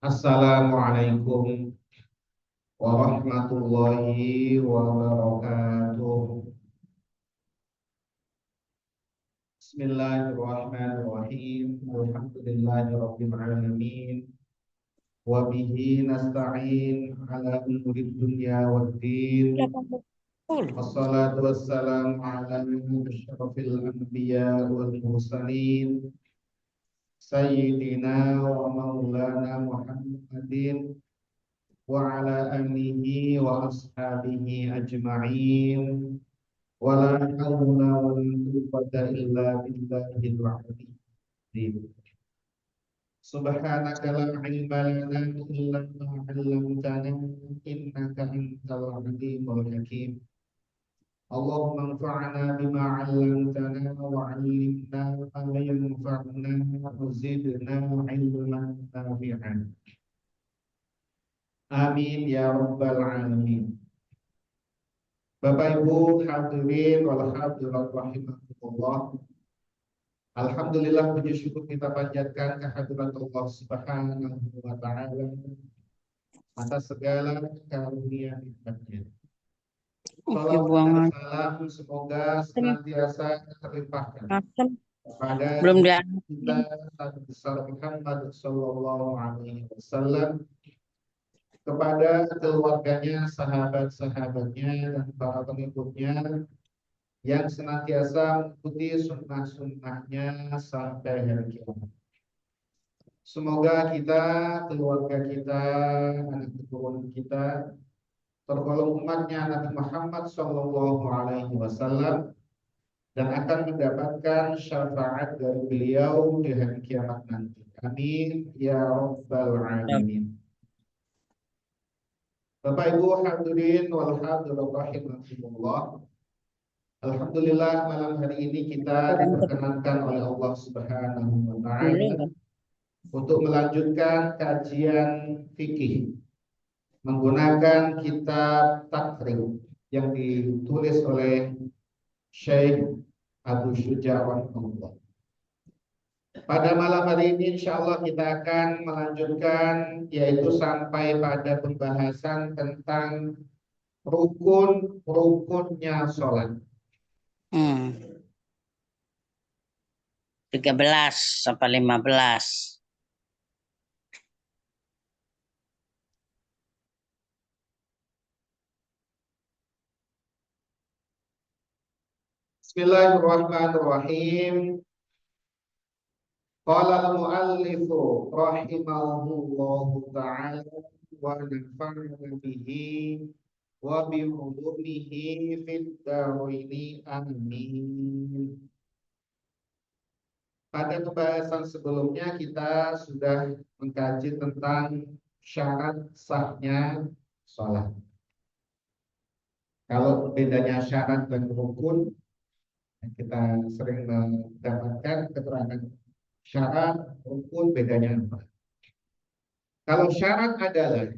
Assalamualaikum warahmatullahi wabarakatuh. Bismillahirrahmanirrahim. Alhamdulillahirabbil alamin. Wa bihi nasta'in ala umurid dunya waddin. Wassalatu wassalamu ala asyrafil anbiya wal mursalin. Sayyidina wa maulana Muhammadin wa ala alihi wa ashabihi ajma'in wa la hawla wa la quwwata illa billahil aliyyil azim. Subhanaka la ilma lana illa ma 'allamtana innaka antal alimul hakim. Allahumma anfa'na bima 'allamtana wa 'allimna ma yanfa'una wa zidna 'ilman nafi'an. Amin ya rabbal alamin. Bapak Ibu hadirin wal hadirat rahimakumullah. Alhamdulillah, puji syukur kita panjatkan kehadirat Allah Subhanahu wa taala atas segala karunia nikmat-Nya. Salawat dan salam semoga senantiasa terlimpahkan kepada kita Nabi besar Muhammad sallallahu alaihi wasallam, kepada keluarganya, sahabat-sahabatnya, dan para pengikutnya yang senantiasa mengikuti sunnah-sunnahnya sampai hari kiamat. Semoga kita, keluarga kita, anak keturunan kita tergolong umatnya Nabi Muhammad sallallahu alaihi wasallam dan akan mendapatkan syafaat dari beliau di hari kiamat nanti. Amin ya rabbal alamin. Bapak Ibu hadirin wal hadirat rahimakumullah. Alhamdulillah, malam hari ini kita diperkenankan oleh Allah Subhanahu wa taala untuk melanjutkan kajian fikih menggunakan kitab Taqrib yang ditulis oleh Syekh Abu Syuja' rahimahullah. Pada malam hari ini insya Allah kita akan melanjutkan, yaitu sampai pada pembahasan tentang rukun-rukunnya sholat. 13 sampai 15. Bismillahirrahmanirrahim. Qala al-muallifu rahimahullahu ta'ala wa nafa'ana bihi wa bi ulumihi fid dharaini amin. Pada pembahasan sebelumnya kita sudah mengkaji tentang syarat sahnya sholat. Kalau bedanya syarat dan rukun, kita sering mendapatkan keterangan syarat, rukun, bedanya apa? Kalau syarat adalah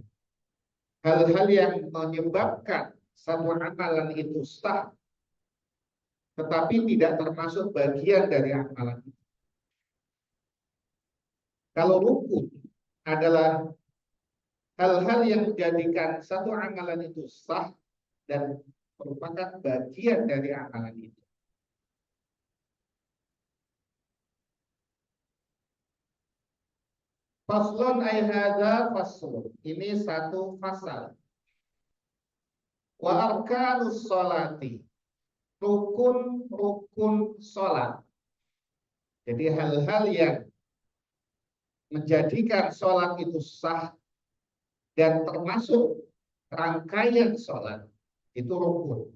hal-hal yang menyebabkan satu amalan itu sah, tetapi tidak termasuk bagian dari amalan itu. Kalau rukun adalah hal-hal yang menjadikan satu amalan itu sah dan merupakan bagian dari amalan itu. Faslun ay hadza faslun. Ini satu fasal. Wa arkanus sholati. Rukun-rukun sholat. Jadi hal-hal yang menjadikan sholat itu sah dan termasuk rangkaian sholat itu rukun.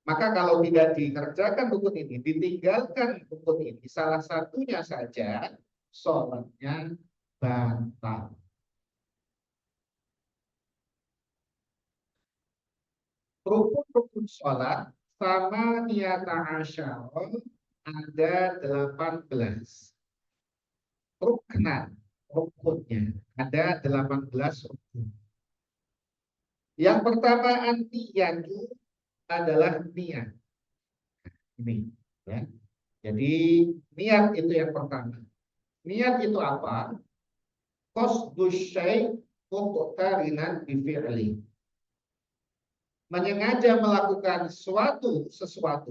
Maka kalau tidak dikerjakan rukun ini, ditinggalkan rukun ini, salah satunya saja sholatnya batal. Rukun-rukun sholat sama niyata asyarah ada 18. Rukunnya ada 18 rukun. Yang pertama an-niyatu adalah niat. Ini ya. Jadi niat itu yang pertama. Niat itu apa? Qasdus syai' muqtarinan bi fi'li. Menyengaja melakukan sesuatu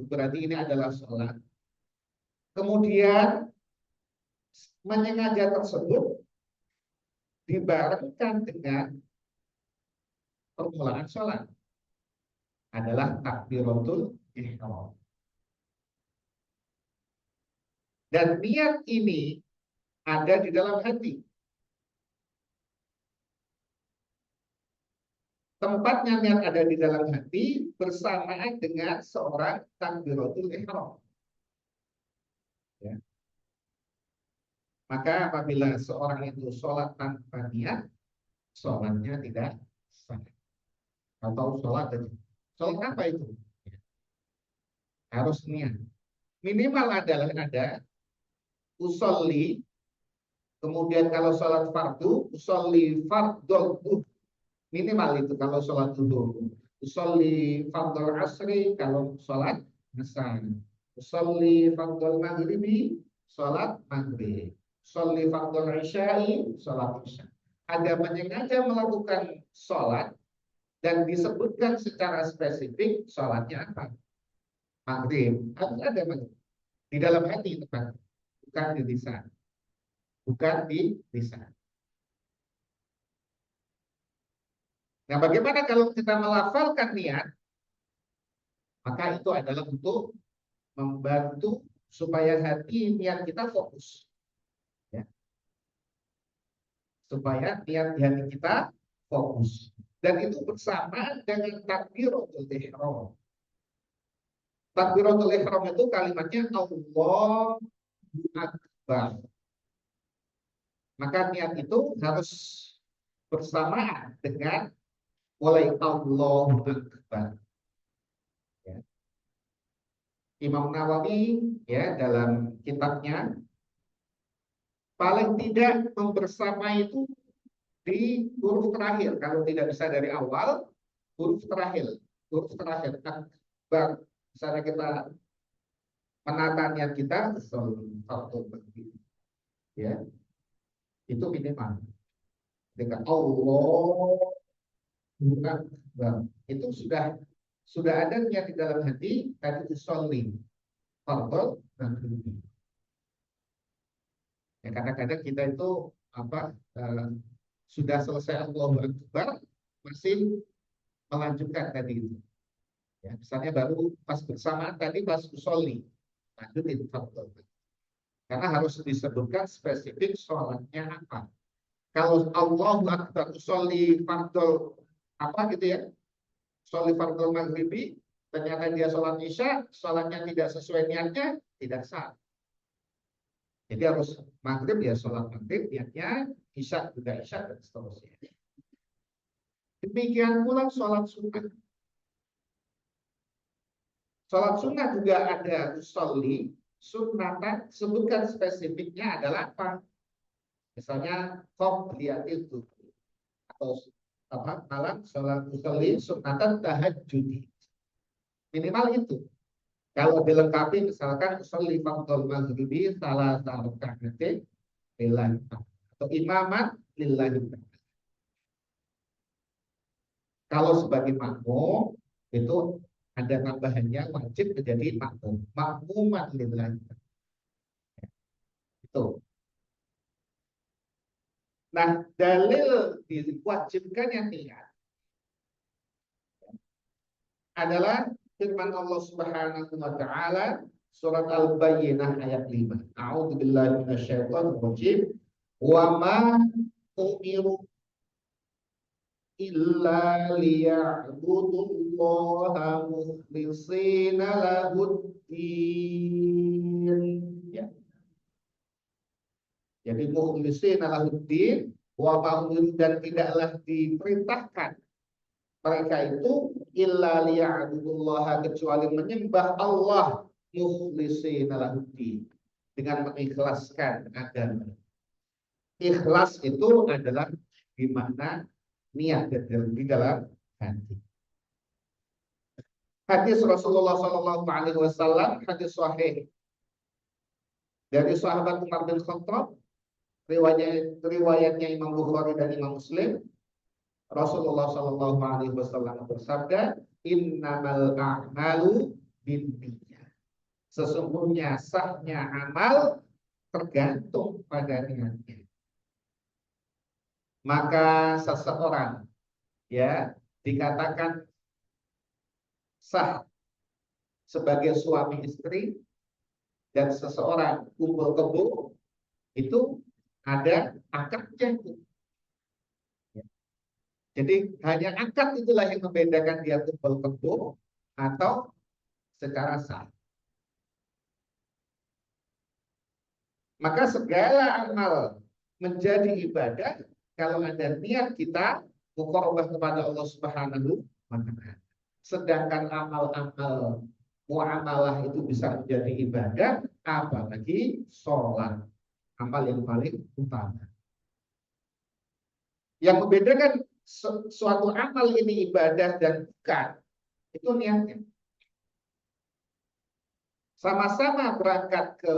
berarti ini adalah sholat. Kemudian menyengaja tersebut dibarengkan dengan permulaan sholat adalah takbiratul ihram. Dan niat ini ada di dalam hati. Tempatnya niat ada di dalam hati bersamaan dengan seorang takbiratul ihram. Ya. Maka apabila seorang itu sholat tanpa niat, sholatnya tidak sah. Atau sholat aja. Sholat apa itu? Harus niat. Minimal adalah ada usolli, kemudian kalau sholat fardu, usolli fardol duhur. Minimal itu kalau sholat duhur. Usolli fardol asri kalau sholat asar. Usolli fardol maghribi, sholat maghrib. Usolli fardol isya'i, sholat isya. Ada menyengaja melakukan sholat dan disebutkan secara spesifik sholatnya apa? Maghrib. Harus ada maghrib. Di dalam hati teman, bukan di lisan. Bukan di lisan. Nah, bagaimana kalau kita melafalkan niat? Maka itu adalah untuk membantu supaya hati niat kita fokus. Ya. Supaya niat hati kita fokus. Dan itu bersamaan dengan takbiratul ihram. Takbiratul ihram itu kalimatnya Allahu Akbar. Maka niat itu harus bersamaan dengan mulai Allahu Akbar. Ya. Imam Nawawi ya dalam kitabnya paling tidak membersama itu di huruf terakhir. Kalau tidak bisa dari awal, huruf terakhir. Huruf terakhir. Akbar. Misalnya kita menata niat kita, ya, itu minimal. Dengan Allah Akbar. Itu sudah ada niat di dalam hati, tadi itu sholli, fardhu dan maghrib. Ya, kadang-kadang kita itu sudah selesai Allahu Akbar masih melanjutkan tadi itu. Ya, misalnya baru pas bersamaan tadi pas usolli, lanjutin fardhu. Karena harus disebutkan spesifik sholatnya apa. Kalau Allahu Akbar usolli fardhu apa gitu ya, sholat fardhu maghribi, ternyata dia sholat isya, sholatnya tidak sesuai niatnya, tidak sah. Jadi harus maghrib ya sholat maghrib, niatnya isya juga isya dan seterusnya. Demikian pula sholat sunnah. Sholat sunnah juga ada usolli, sunnatan, sebutkan spesifiknya adalah apa? Misalnya qobliyatil itu atau apa malam sholat usolli sunnatan tahajjudi. Minimal itu. Kalau dilengkapi misalkan usolli fardhu maghribi salah satu rakaat lillahi atau imamat lillahi. Kalau sebagai makmum itu ada tambahannya wajib menjadi makmum, makmuman lillahi. Itu. Nah, dalil diwajibkannya niat adalah firman Allah Subhanahu wa taala surat Al-Bayyinah ayat 5. A'udzubillahi minasyaitonir rajim. Wa ma umiru illa liya'budullaha mukhlishina lahuddin. Ya. Jadi mukhlishina lahuddin wa ma dan tidaklah diperintahkan mereka itu illa liya'budullaha kecuali menyembah Allah mukhlishina lahuddin dengan mengikhlaskan agama. Ikhlas itu adalah di mana niat di dalam hati. Hadis Rasulullah Sallallahu Alaihi Wasallam, hadis sahih Dari sahabat Umar bin Khattab, riwayatnya Imam Bukhari dan Imam Muslim, Rasulullah Shallallahu Alaihi Wasallam bersabda, Innamal a'malu binniyat. Sesungguhnya sahnya amal tergantung pada niatnya. Maka seseorang ya dikatakan sah sebagai suami istri dan seseorang kumpul kebo itu ada akadnya. Jadi hanya akad itulah yang membedakan dia kumpul kebo atau secara sah. Maka segala amal menjadi ibadah kalau ada niat kita muqarrabah kepada Allah Subhanahu wa taala. Sedangkan amal-amal muamalah itu bisa menjadi ibadah, apalagi sholat, amal yang paling utama. Yang membedakan suatu amal ini ibadah dan bukan, itu niatnya. Sama-sama berangkat ke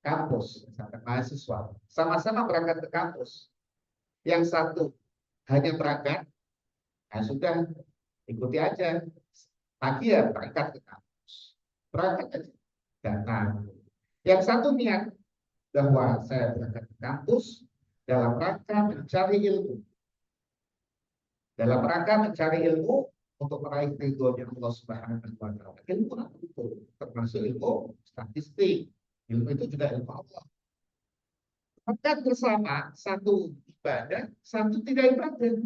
kampus, misalkan mahasiswa, sama-sama berangkat ke kampus. Yang satu hanya berangkat, nah sudah ikuti aja. Pagi ya berangkat ke kampus, berangkat aja, datang. Yang satu niat bahwa saya berangkat ke kampus dalam rangka mencari ilmu, dalam rangka mencari ilmu untuk meraih ridhonya Allah Subhanahu wa taala. Ilmu apa itu? Termasuk ilmu statistik. Ilmu itu juga ilmu Allah. Maka bersama satu ibadah, satu tidak ibadah.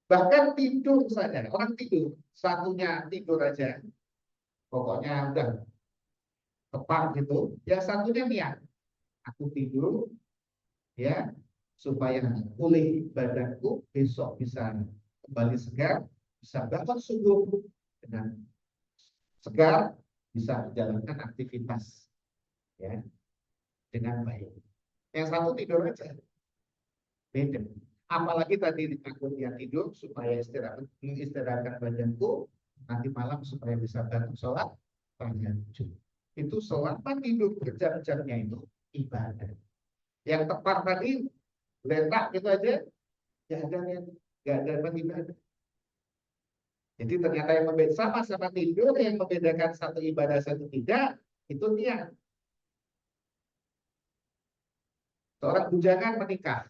Bahkan tidur saja, orang tidur, satunya tidur aja, pokoknya udah tepat gitu. Ya satunya niat, aku tidur ya supaya pulih badanku, besok bisa kembali segar, bisa bangun subuh dengan segar, bisa menjalankan aktivitas ya dengan baik. Yang satu tidur aja, beda. Apalagi tadi aku dia tidur supaya istirahatkan badanku, nanti malam supaya bisa bangun sholat tahajud. Itu selama tidur berjam-jamnya itu ibadah. Yang tepat tadi letak gitu aja, ya ada yang nggak ada ibadah. Jadi ternyata yang membedakan sama-sama tidur, yang membedakan satu ibadah satu tidak, itu niat. Seorang bujangan menikah,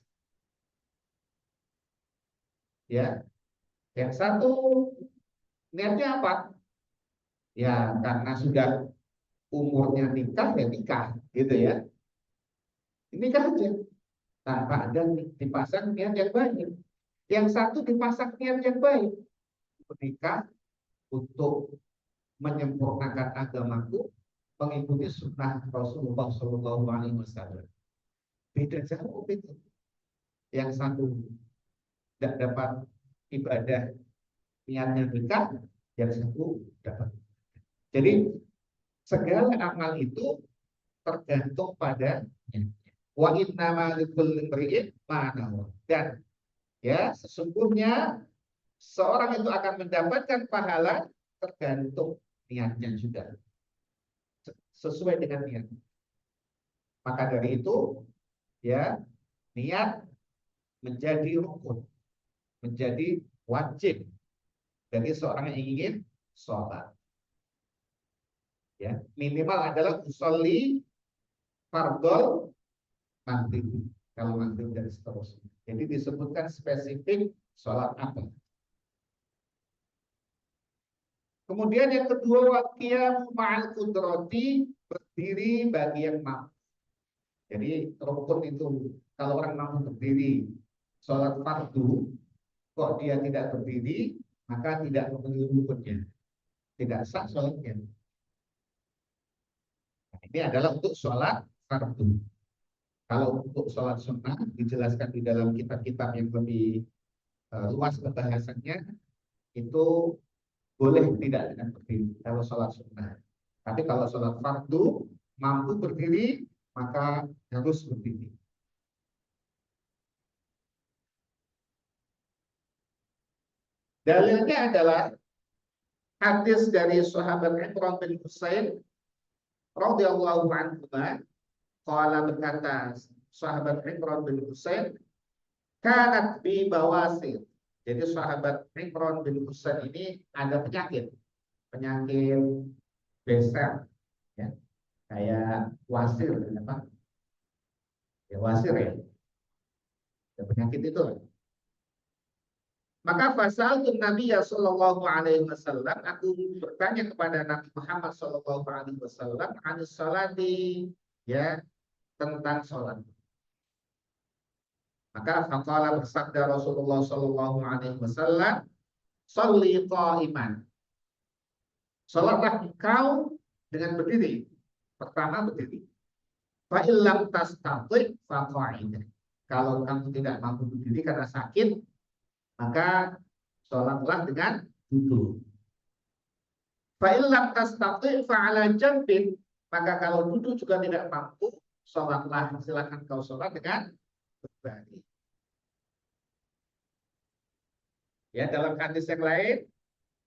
ya, yang satu niatnya apa? Ya karena sudah umurnya nikah ya nikah, gitu ya. Nikah aja tanpa ada dipasang niat yang baik. Yang satu dipasang niat yang baik, menikah untuk menyempurnakan agamaku, mengikuti sunnah Rasulullah Shallallahu Alaihi Wasallam. Beda jauh itu. Yang satu tidak dapat ibadah niatnya nikah, yang satu dapat. Jadi segala amal itu tergantung pada wa innama likulli imri'in ma nawa. Dan ya sesungguhnya seorang itu akan mendapatkan pahala tergantung niatnya juga. Sesuai dengan niat. Maka dari itu ya niat menjadi rukun, menjadi wajib bagi seorang yang ingin sholat. Ya, minimal adalah usolli fardol maghrib, kalau maghrib dan seterusnya. Jadi disebutkan spesifik sholat apa. Kemudian yang kedua, waqiyamu ma'al qudrati, berdiri bagi yang mampu. Jadi rukun itu kalau orang mampu berdiri sholat fardu, kok dia tidak berdiri, maka tidak memenuhi rukunnya, tidak sah sholatnya. Nah, ini adalah untuk sholat fardu. Kalau untuk sholat sunnah dijelaskan di dalam kitab-kitab yang lebih luas pembahasannya, itu boleh tidak dengan berdiri kalau sholat sunnah. Tapi kalau sholat fardu mampu berdiri, maka harus berdiri. Dalilnya adalah hadis dari sahabat Imran bin Husain radhiyallahu anhu, qala berkata sahabat Imran bin Husain, kanat bi bawasir. Jadi sahabat Imran bin Husain ini ada penyakit beser, ya, kayak wasir, apa? Ya wasir ya, ya penyakit itu. Maka fasal Nabi ya Shallallahu Alaihi Wasallam, aku bertanya kepada Nabi Muhammad Shallallahu Alaihi Wasallam, anis salati, ya, tentang sholat. Maka faqala bersabda Rasulullah Shallallahu Alaihi Wasallam, sholli qa'iman. Sholatlah engkau dengan berdiri. Pertama berdiri. Fa illam tastati' fa qa'id. Kalau kamu tidak mampu berdiri karena sakit, maka sholatlah dengan duduk. Fa illam tastati' fa 'ala janbin. Maka kalau duduk juga tidak mampu, sholatlah, silakan kau sholat dengan berbaring. Ya, dalam hadis yang lain,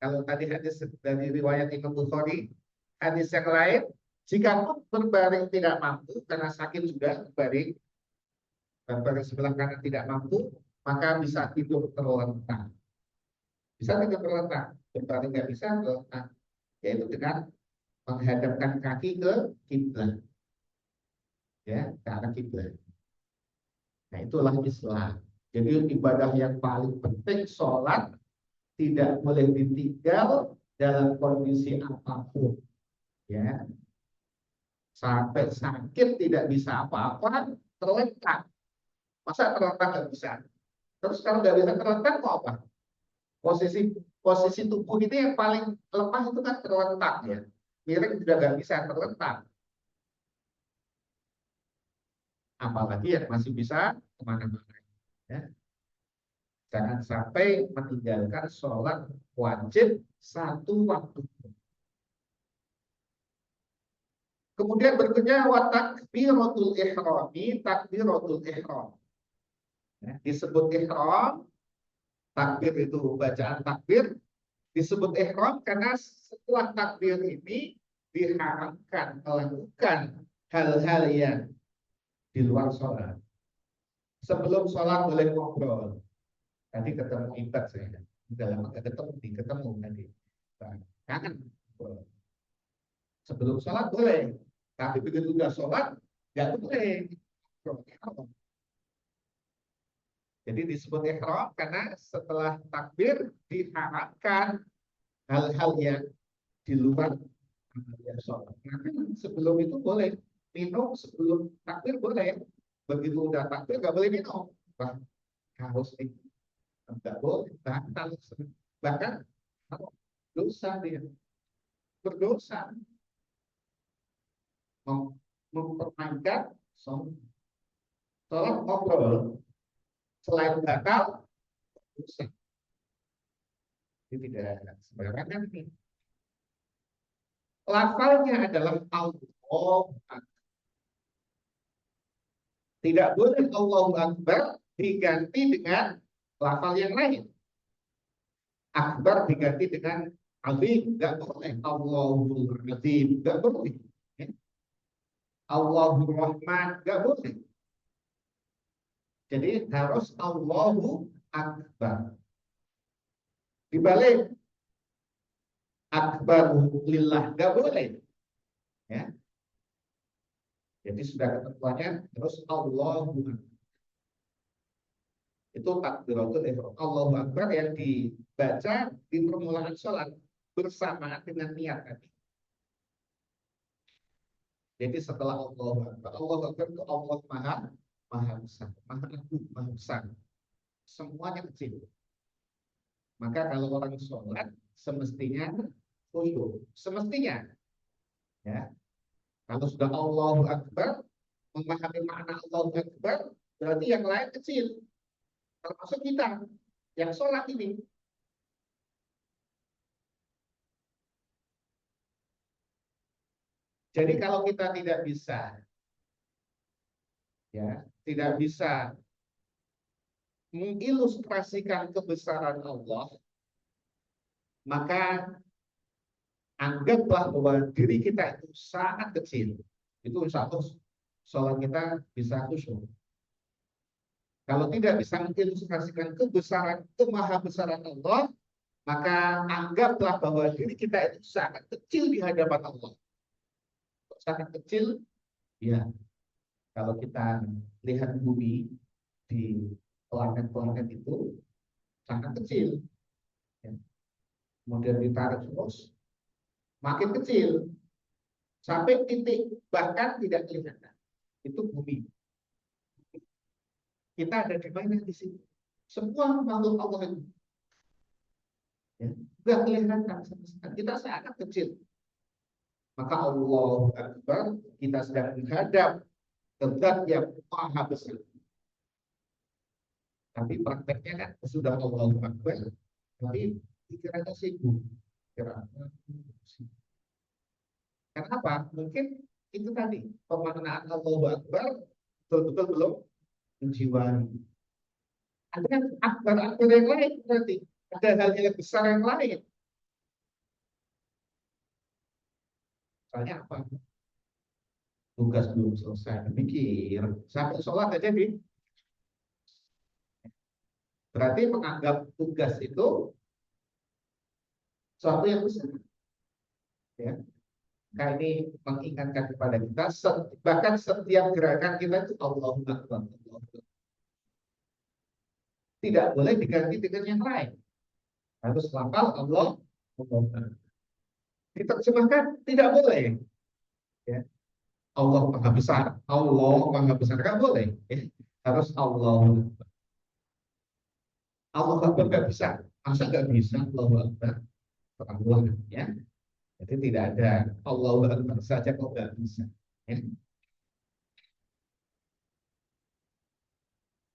kalau tadi hadis dari riwayat Imam Bukhari, hadis yang lain, jika berbaring tidak mampu karena sakit sudah berbaring sebelah kanan tidak mampu, maka bisa tidur terlentang. Bisa tidur terlentang, berbaring nggak bisa terlentang, yaitu dengan menghadapkan kaki ke kiblat, ya, ke arah kiblat. Nah, itulah Islam. Jadi ibadah yang paling penting, sholat, tidak boleh ditinggal dalam kondisi apapun, ya, sampai sakit tidak bisa apa-apa, terlentang. Masa terlentang nggak bisa? Terus kalau nggak bisa terlentang mau apa? Posisi posisi tubuh ini yang paling lemah itu kan terlentang, ya. Miring juga nggak bisa terlentang. Apalagi yang masih bisa kemana-mana, ya. Jangan sampai meninggalkan sholat wajib satu waktu. Kemudian berikutnya wa takbiratul ihrami, takbiratul ihram. Ya, disebut ihram, takbir itu bacaan takbir, disebut ihram karena setelah takbir ini diharamkan melakukan hal-hal yang di luar sholat. Sebelum sholat boleh ngobrol. Tadi ketemu Ibad saya, udah lama gak ketemu tadi. Kangen. Sebelum sholat boleh, tapi begitu sudah sholat nggak boleh. Jadi disebut ihram karena setelah takbir diharamkan hal-hal yang di luar sholat. Sebelum itu boleh minum, sebelum takbir boleh. Begitu udah takbir nggak boleh minum. Wah, haus nih. Nggak boleh, batal. Bahkan dosa dia, berdosa, mempermainkan sholat ngobrol selain batal dosa. Ini tidak sembarangan nih. Lafalnya adalah Allah. Tidak boleh Allahu Akbar diganti dengan lafal yang lain. Akbar diganti dengan azim, nggak boleh. Allahul azim, nggak boleh. Allahur Rahman, nggak boleh. Jadi harus Allahu Akbar. Dibalik Akbar lillah, nggak boleh. Ya. Jadi sudah ketentuannya terus Allahu Akbar. Itu takbiratul ihram. Allahu Akbar yang dibaca di permulaan sholat bersamaan dengan niat tadi. Jadi setelah Allahu Akbar itu Allah maha besar, maha agung, maha besar. Semuanya kecil. Maka kalau orang sholat semestinya khusyuk, semestinya, ya. Kalau sudah Allahu Akbar, memahami makna Allahu Akbar, berarti yang lain kecil, termasuk kita yang sholat ini. Jadi kalau kita tidak bisa, ya, tidak bisa mengilustrasikan kebesaran Allah, maka anggaplah bahwa diri kita itu sangat kecil. Itu insya Allah sholat kita bisa khusyuk. Kalau tidak bisa mengilustrasikan kebesaran, kemahabesaran Allah, maka anggaplah bahwa diri kita itu sangat kecil di hadapan Allah. Sangat kecil, ya. Kalau kita lihat bumi di planet-planet itu sangat kecil, ya. Kemudian ditarik terus, makin kecil, sampai titik bahkan tidak kelihatan. Itu bumi. Kita ada di mana di sini? Semua makhluk Allah itu, ya, nggak kelihatan sama sekali. Kita sangat kecil. Maka Allah Akbar, kita sedang menghadap ke Zat yang maha besar. Tapi prakteknya kan sudah Allah Akbar, tapi pikirannya sibuk. Pikirannya sibuk. Kenapa? Mungkin itu tadi pemaknaan Allah Akbar betul-betul belum menjiwai. Ada akbar-akbar yang lain berarti. Ada hal yang besar yang lain. Misalnya apa? Tugas belum selesai, mikir. Sampai sholat aja di. Berarti menganggap tugas itu sesuatu yang besar. Ya. Nah ini mengingatkan kepada kita, bahkan setiap gerakan kita itu Allahu Akbar. Tidak boleh diganti dengan yang lain. Harus lafal Allah. Diterjemahkan tidak boleh. Ya. Allah Maha Besar. Allah Maha Besar. Nggak boleh. Ya. Harus Allah. Allah Akbar nggak bisa. Masa nggak bisa Allah Akbar? Allah, ya. Jadi tidak ada Allah Akbar saja kok nggak bisa. Ya.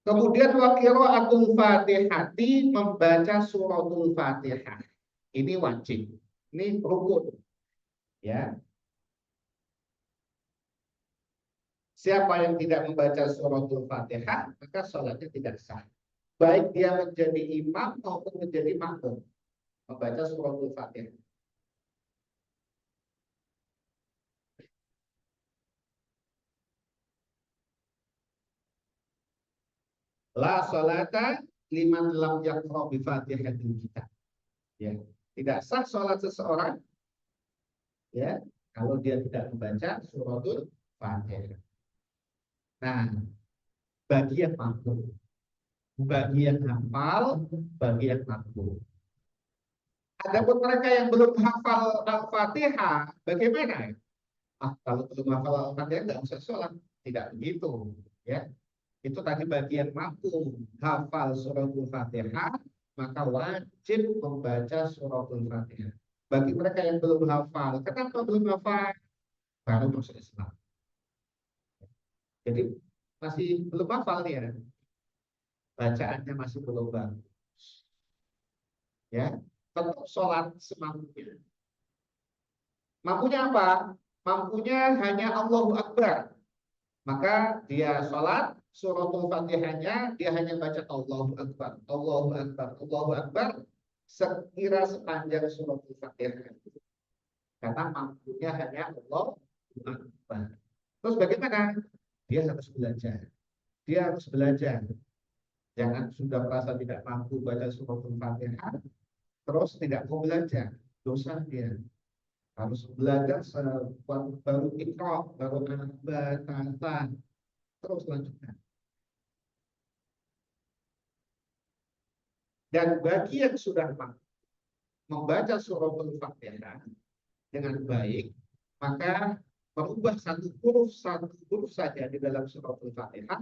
Kemudian wa qiraatul Fatihati, membaca suratul Fatihah. Ini wajib. Ini rukun. Ya. Siapa yang tidak membaca suratul Fatihah, maka sholatnya tidak sah. Baik dia menjadi imam maupun menjadi makmum. Membaca suratul Fatihah. La sholata liman lam yaqra bi Fatihatil kitab. Ya. Tidak sah sholat seseorang, ya, kalau dia tidak membaca suratul Fatihah. Nah, bagi yang mampu, bagi yang hafal, bagi yang mampu. Adapun mereka yang belum hafal Al-Fatihah, bagaimana? Kalau belum hafal Al-Fatihah nggak usah sholat. Tidak begitu, ya. Itu tadi bagian mampu hafal suratul Fatihah, maka wajib membaca suratul Fatihah. Bagi mereka yang belum hafal, kenapa belum hafal? Baru masuk Islam. Jadi masih belum hafal ya, bacaannya masih belum bagus. Ya, tetap sholat semampunya. Mampunya apa? Mampunya hanya Allahu Akbar. Maka dia sholat, suratul Fatihahnya dia hanya baca Allahu Akbar, Allahu Akbar, Allahu Akbar, sekira sepanjang suratul Fatihah. Karena mampunya hanya Allahu Akbar. Terus bagaimana? Dia harus belajar. Dia harus belajar. Jangan sudah merasa tidak mampu baca suratul Fatihah, terus tidak mau belajar. Dosa dia. Harus belajar baru ikra, baru baca, terus lanjutkan. Dan bagi yang sudah mampu membaca suratul Fatihah dengan baik, maka merubah satu huruf saja di dalam suratul Fatihah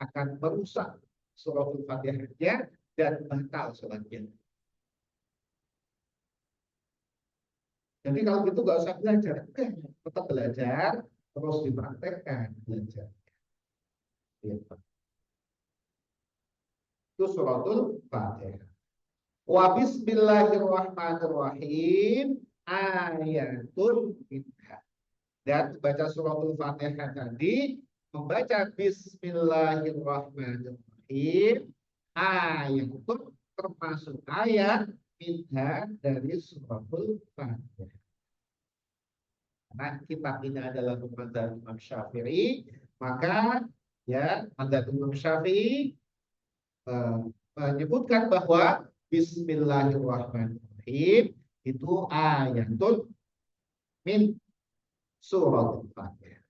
akan merusak suratul Fatihahnya dan batal sholatnya. Jadi kalau gitu nggak usah belajar, tetap belajar, terus dipraktekkan belajar. Itu suratul Fatihah. Wa bismillahirrahmanirrahim ayatun minha. Dan baca suratul Fatihah tadi, membaca bismillahirrahmanirrahim ayatun termasuk ayat minha dari suratul Fatihah. Karena kitab ini adalah mazhab Imam Syafi'i, maka ya mazhab Imam Syafi'i eh, menyebutkan bahwa Bismillahirrahmanirrahim itu ayatul min suratul Fatihah,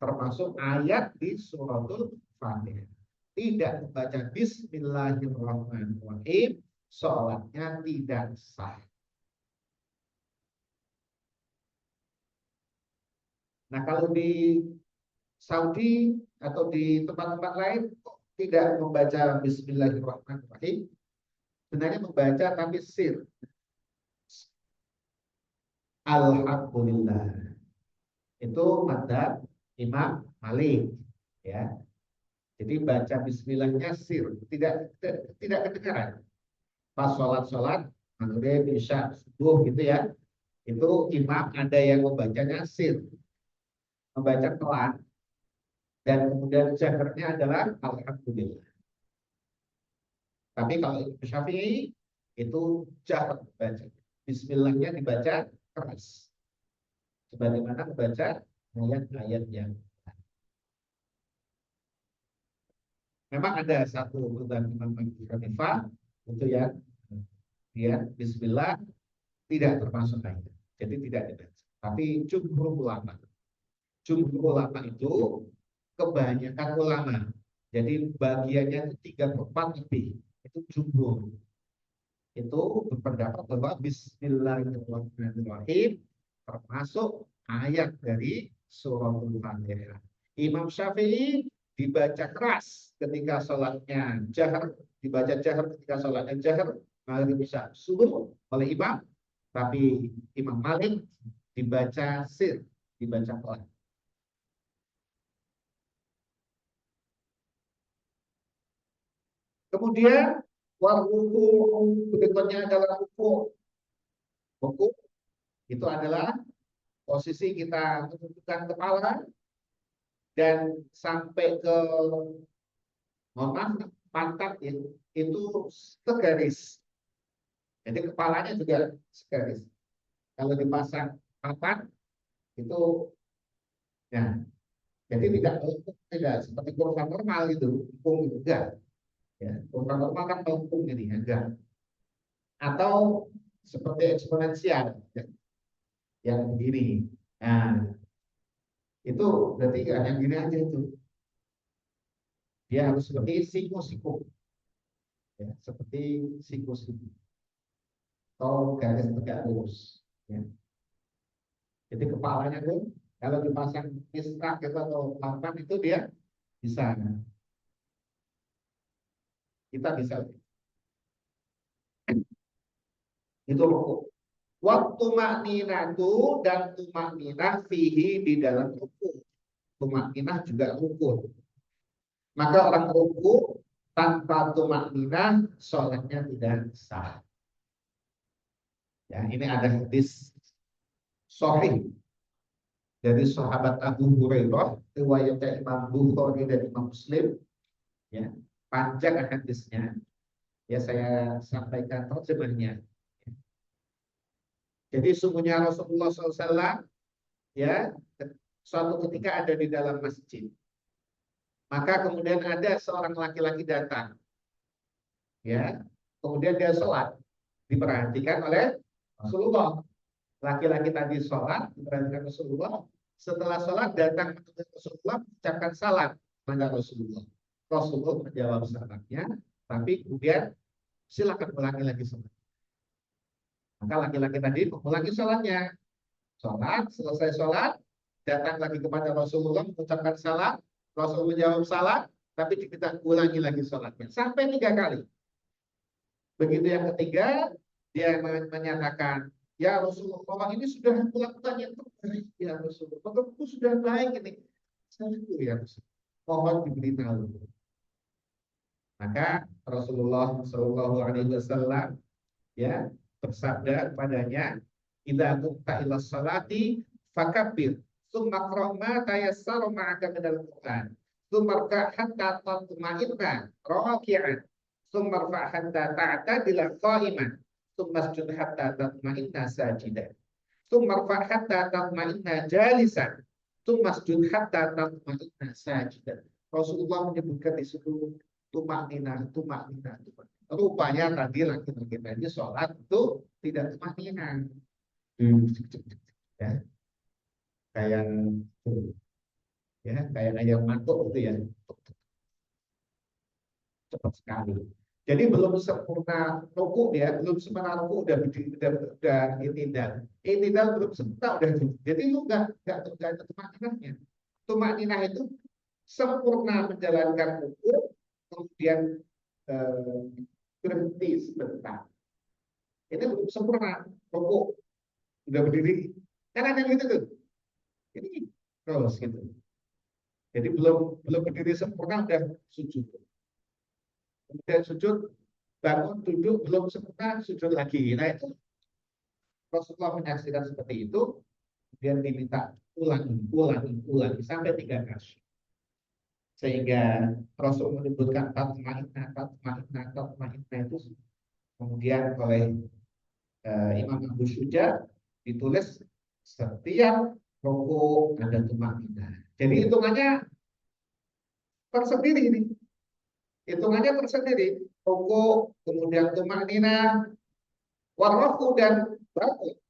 termasuk ayat di suratul Fatihah. Tidak membaca Bismillahirrahmanirrahim, sholatnya tidak sah. Nah, kalau di Saudi atau di tempat-tempat lain tidak membaca Bismillahirrahmanirrahim, sebenarnya membaca tapi sir. Alhamdulillah. Itu madzhab Imam Malik, ya. Jadi baca Bismillahnya sir, tidak kedengaran. Pas sholat maghrib, isya, subuh gitu ya, itu imam ada yang membacanya sir, membaca pelan, dan kemudian jaharnya adalah Alhamdulillah. Tapi kalau Imam Syafi'i itu jahar baca. Bismillahnya dibaca keras. Sebagaimana membaca ayat-ayat yang memang ada satu mazhab Imam Abu Hanifah itu ya, dia Bismillah tidak termasuk ayat, jadi tidak dibaca. Tapi jumhur ulama itu kebanyakan ulama. Jadi bagiannya itu 3/4 lebih. Itu jumhur. Itu berpendapat bahwa Bismillahirrahmanirrahim termasuk ayat dari surah Al-Fatihah. Imam Syafi'i dibaca keras ketika sholatnya jahar, dibaca jahar ketika sholatnya jahar, maghrib bisa subuh oleh imam, tapi Imam Malik dibaca sir, dibaca pelan. Kemudian ruku berikutnya adalah ruku. Ruku itu adalah posisi kita menundukkan kepala dan sampai ke, mohon maaf, pantat itu segaris. Jadi kepalanya juga segaris. Kalau dipasang papan itu ya, jadi tidak seperti kurva normal gitu, lengkung gitu, enggak. Ya, kurva normal kan melengkung ini, enggak. Atau seperti eksponensial, ya, yang begini. Nah, itu berarti yang gini aja itu. Dia harus seperti siku-siku, ya, seperti siku-siku atau garis tegak lurus. Ya. Jadi kepalanya tuh kalau dipasang misrak gitu atau papan itu dia bisa, kita bisa itu ruku. Waktu makninatu dan tumakninah fihi di dalam ruku. Tumakninah juga ruku. Maka orang ruku tanpa tumakninah sholatnya tidak sah. Ya, ini ada hadis sahih dari sahabat Abu Hurairah, riwayatnya Imam Bukhari dan Imam Muslim. Ya, panjang hadisnya. Ya, saya sampaikan terjemahnya. Jadi sungguhnya Rasulullah SAW ya suatu ketika ada di dalam masjid. Maka kemudian ada seorang laki-laki datang. Ya, kemudian dia sholat. Diperhatikan oleh Rasulullah. Laki-laki tadi sholat, diperhatikan Rasulullah. Setelah sholat datang ke Rasulullah, mengucapkan salam kepada Rasulullah. Rasulullah menjawab salamnya, tapi kemudian silakan ulangi lagi sholat. Maka laki-laki tadi mengulangi sholatnya. Sholat, selesai sholat, datang lagi kepada Rasulullah, mengucapkan salam. Rasul menjawab salam, tapi kita ulangi lagi sholatnya. Sampai 3 kali. Begitu yang ketiga, dia menyatakan, ya Rasulullah ini sudah melakukan yang terbaik. Ya Rasulullah, menurutku sudah baik ini. Satu ya Rasulullah. Mohon diberitahu. Maka Rasulullah Shallallahu Alaihi Wasallam ya bersabda kepadanya, idza qumta ila sholati fakabbir tsumma qra' ma tayassara ma'aka minal Qur'an tsumma rka' hatta tatma'inna raki'an tsumma rfa' hatta ta'tadila qa'iman tsumma isjud hatta tatma'inna sajidan Tsumma hatta tatma'inna jalisan. Tsumma masjud hatta tatma'inna sajidan. Rasulullah menyebutkan di situ tumaknina, tumaknina, tumaknina. Rupanya tadi laki-laki tadi sholat itu tidak tumaknina. Ya, kayak kayak ayam mantuk gitu ya, cepat sekali. Jadi belum sempurna ruku ya, belum sempurna ruku udah berdiri, udah itidal belum sempurna udah. Jadi itu nggak ada tumakninahnya. Tumakninah itu sempurna menjalankan ruku, kemudian eh, berhenti sebentar. Ini belum sempurna ruku, udah berdiri. Kan ada yang gitu tuh. Ini terus gitu. Jadi belum belum berdiri sempurna udah sujud. Kemudian sujud, bangun, duduk, belum sempurna, sujud lagi. Nah itu Rasulullah menyaksikan seperti itu, kemudian diminta ulangi, ulangi, ulangi sampai 3 kali. Sehingga Rasul menyebutkan tatma'inna, tatma'inna, tatma'inna itu kemudian oleh Imam Abu Syuja ditulis setiap rukuk ada tumaknina. Jadi hitungannya tersendiri ini. Hitungannya tersendiri. Rukuk, kemudian tumaknina, warrafu dan baku.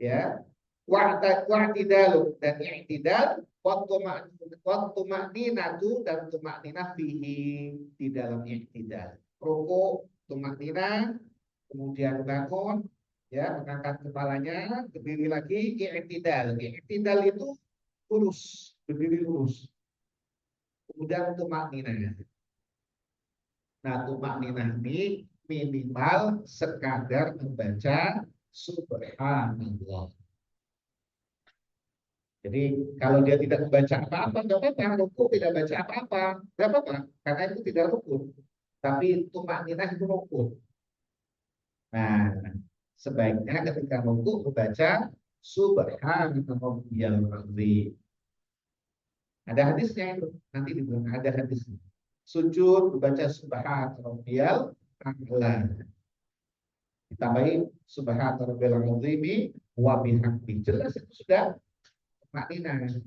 Ya. Wa'tidalu dan i'tidal, waktu makninatu dan tumakninah fihi di dalam i'tidal. Rukuk, tumakninah, kemudian bangun, ya, mengangkat kepalanya, berdiri lagi, i'tidal. I'tidal itu lurus, berdiri lurus. Kemudian tumakninah. Nah, tumakninah ini minimal sekadar membaca subhanallah. Jadi kalau dia tidak membaca apa-apa, nggak apa-apa. Ruku tidak baca apa-apa, nggak apa-apa. Karena itu tidak rukun. Tapi tumakninah itu rukun. Nah, sebaiknya ketika ruku membaca subhanallahil azim. Ada hadisnya itu. Nanti dibilang ada hadisnya. Sujud membaca subhanallahil a'la. Ditambahi subhanallahil azimi wa bihamdi. Jelas itu sudah tumakninah.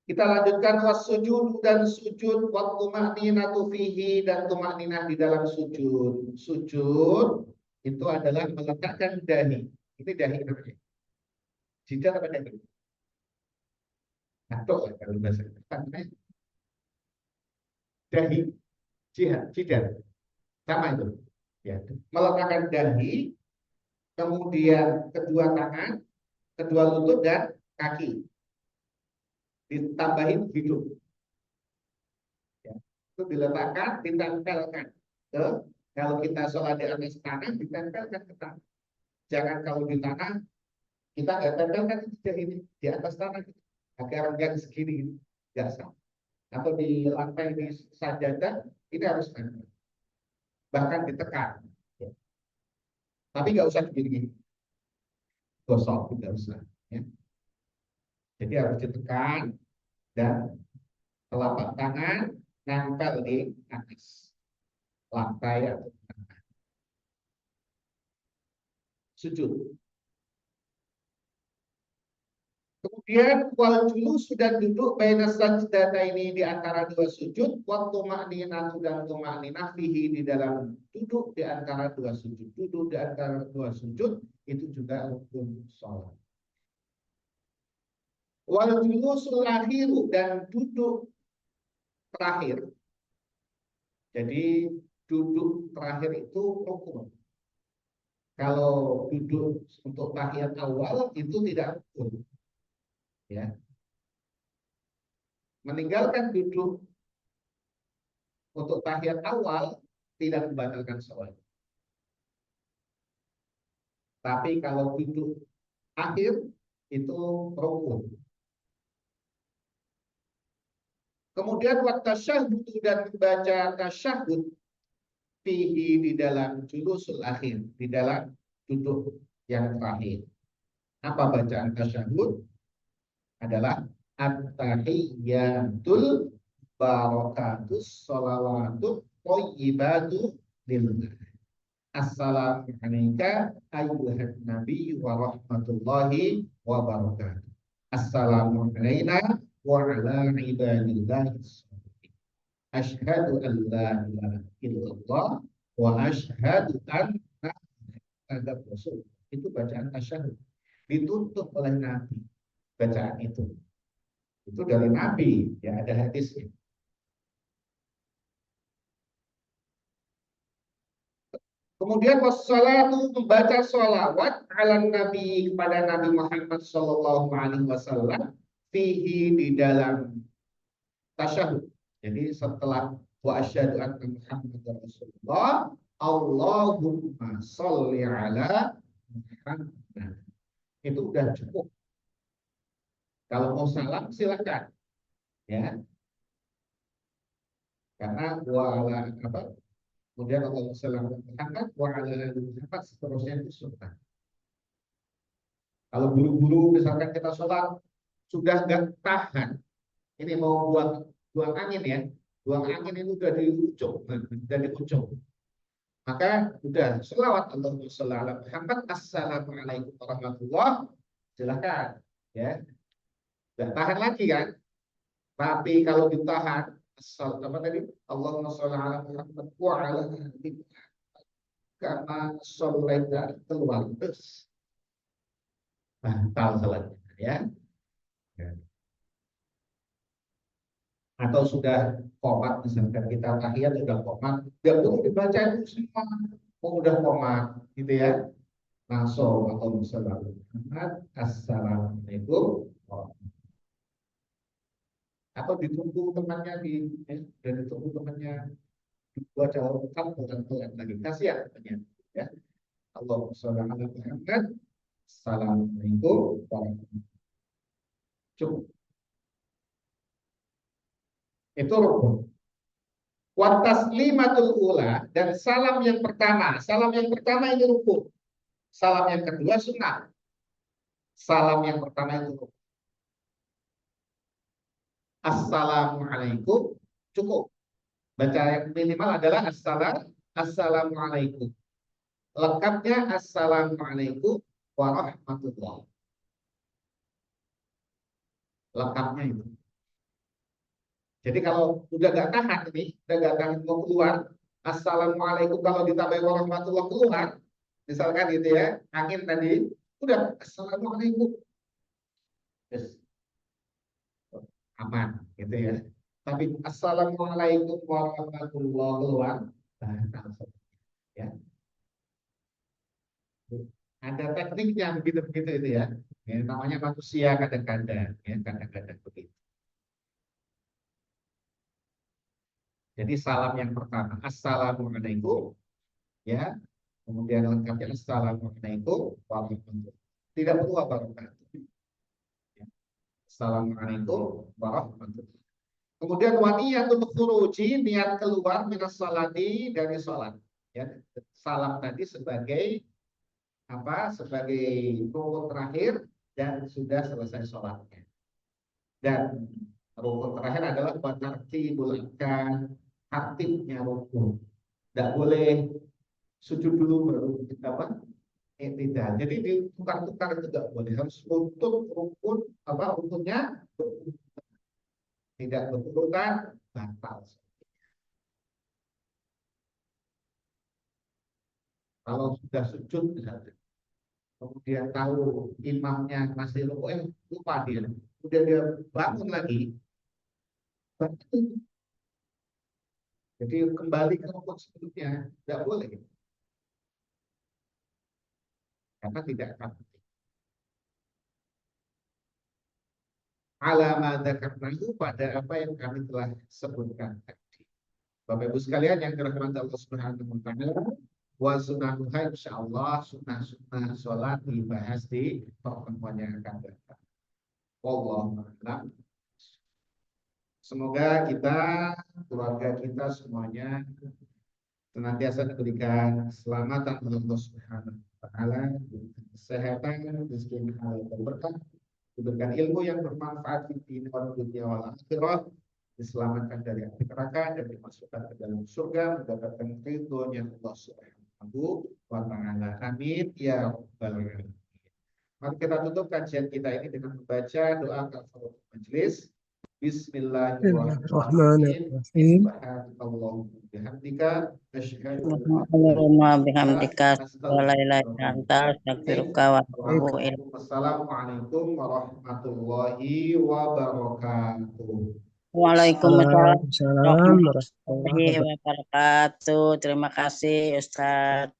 Kita lanjutkan wasujud dan sujud waktu makninatu fihi dan tumakninah di dalam sujud. Sujud itu adalah meletakkan dahi. Ini dahi namanya. Jidat apa dahi? Atau kalau bahasa Jepang dahi, jidat. Sama itu. Ya. Meletakkan dahi, kemudian kedua tangan, kedua lutut dan kaki. Ditambahin hidung. Ya. Itu diletakkan, ditempelkan ke, kalau kita sholat di atas tanah, ditempelkan ke tanah. Jangan kalau di tanah, kita nggak tempelkan ini di atas tanah, agar nggak segini, nggak sah. Atau di lantai di sajadah, ini harus tempel. Bahkan ditekan. Ya. Tapi nggak usah begini, gosok, tidak usah. Ya. Jadi harus ditekan, dan telapak tangan nempel di atas lantai atau sujud. Kemudian wal julus sudah duduk baina sajdata ini di antara dua sujud, waktu makninah dan tumakninah fihi di dalam duduk di antara dua sujud. Duduk di antara dua sujud itu juga rukun sholat. Wal julusul akhiru dan duduk terakhir. Jadi duduk terakhir itu rukun. Kalau duduk untuk tahiyat awal itu tidak rukun. Ya. Meninggalkan duduk untuk tahiyat awal tidak membatalkan sholat. Tapi kalau duduk akhir itu rukun. Kemudian waktu tasyahud dan membaca tasyahud fihi di dalam julusul akhir, di dalam duduk yang terakhir. Apa bacaan tasyahud? Adalah at-tahiyyatul barakatus sholawatut thayyibatu lillah. Assalamu alayka ayyuhan nabi wa rahmatullahi wa barakatuh. Assalamu alayna wa ala ibadillahi sholihin. Asyhadu an la ilaha illallah wa asyhadu anna Muhammadar Rasul. Itu bacaan tasyahud. Dituntut oleh Nabi bacaan itu. Itu dari Nabi, ya ada hadisnya. Kemudian wassalatu membaca sholawat ala Nabi kepada Nabi Muhammad Sallallahu Alaihi Wasallam fihi di dalam tasyahud. Jadi setelah wa asyhadu anna Muhammadar Rasulullah, Allahumma sholli ala Muhammad. Itu udah cukup. Kalau mau salam silakan, ya. Karena wa ala apa? Kemudian Allah Subhanahu Muhammad wa ala ali Muhammad seterusnya itu sunnah. Kalau buru-buru misalkan kita sholat sudah nggak tahan, ini mau buang angin ya, buang angin itu udah di ujung, maka udah selawat Allahumma sholli ala Muhammad, assalamualaikum warahmatullah, silakan ya, nggak tahan lagi kan. Tapi kalau ditahan apa tadi? Allahumma sholli ala Muhammad wa ala ali Muhammad kama shallaita keluar terus. Batal salatnya ya. Atau sudah qomat misalkan kita tahiyat sudah qomat, enggak perlu dibaca itu semua. Oh, udah qomat gitu ya. Langsung atau misalnya Muhammad assalamualaikum atau ditunggu temannya dan ditunggu temannya dibuat jauh tetap pelan-pelan lagi kasihan temannya ya. Allahumma sholli ala Muhammad assalamualaikum warahmatullahi wabarakatuh. Cukup itu rukun. Wa taslimatul ula, dan salam yang pertama ini rukun. Salam yang kedua sunnah. Salam yang pertama itu rukun. Assalamualaikum cukup. Baca yang minimal adalah assalamualaikum. Lengkapnya assalamualaikum warahmatullahi. Lengkapnya itu. Jadi kalau udah gak tahan ini, udah gak tahan mau keluar, assalamualaikum kalau ditambah warahmatullahi keluar, misalkan gitu ya, angin tadi, udah assalamualaikum. Yes. Aman gitu ya. Tapi assalamualaikum warahmatullahi keluar, ya. Ada tekniknya begitu-begitu itu ya. Ya, namanya manusia kadang-kadang, ya kadang-kadang begitu. Jadi salam yang pertama assalamualaikum, ya. Kemudian lengkapnya assalamualaikum warahmatullahi wabarakatuh. Tidak perlu wabarakatuh. Assalamualaikum warahmatullahi wabarakatuh. Kemudian waniyat untuk khuruji, niat keluar minas salati dari salat. Ya, salam tadi sebagai apa? Sebagai rukun terakhir dan sudah selesai salatnya. Dan rukun terakhir adalah tartibul arkan, tertibnya rukun. Tidak boleh sujud dulu baru kita apa? Tidak. Jadi ditukar-tukar itu tidak boleh. Harus rukun apa? Rukunnya tidak berurutan batal. Kalau sudah sujud misalnya, kemudian tahu imamnya masih lupa dia, kemudian dia bangun lagi, batal. Jadi kembali ke rukun sebelumnya tidak boleh, karena tidak akan alama dzakarnahu pada apa yang kami telah sebutkan tadi. Bapak Ibu sekalian yang dirahmati Allah Subhanahu wa taala, wa sunnahuha insyaallah sunnah-sunnah salat dibahas di pertemuan yang akan datang. Wallahu a'lam. Semoga kita, keluarga kita semuanya senantiasa diberikan keselamatan oleh Allah Subhanahu wa taala, kesehatan, rezeki halal dan berkah, diberikan ilmu yang bermanfaat di dunia wal akhirah, diselamatkan dari api neraka dan dimasukkan ke dalam surga, mendapatkan ridhonya Allah Subhanahu wa taala. Amin ya rabbal alamin. Mari kita tutup kajian kita ini dengan membaca doa kafaratul majelis. Bismillahirrahmanirrahim. Bismillahirrahmanirrahim. Subhanakallahumma bihamdika asyhadu an la Allahumma bihamdika wa la ilaha illa anta ilaha astaghfiruka wa atubu ilaik. Wassalamualaikum warahmatullahi wabarakatuh. Waalaikumsalam Waalaikumsalam warahmatullahi warahmatullahi wabarakatuh. wabarakatuh. Terima kasih Ustaz.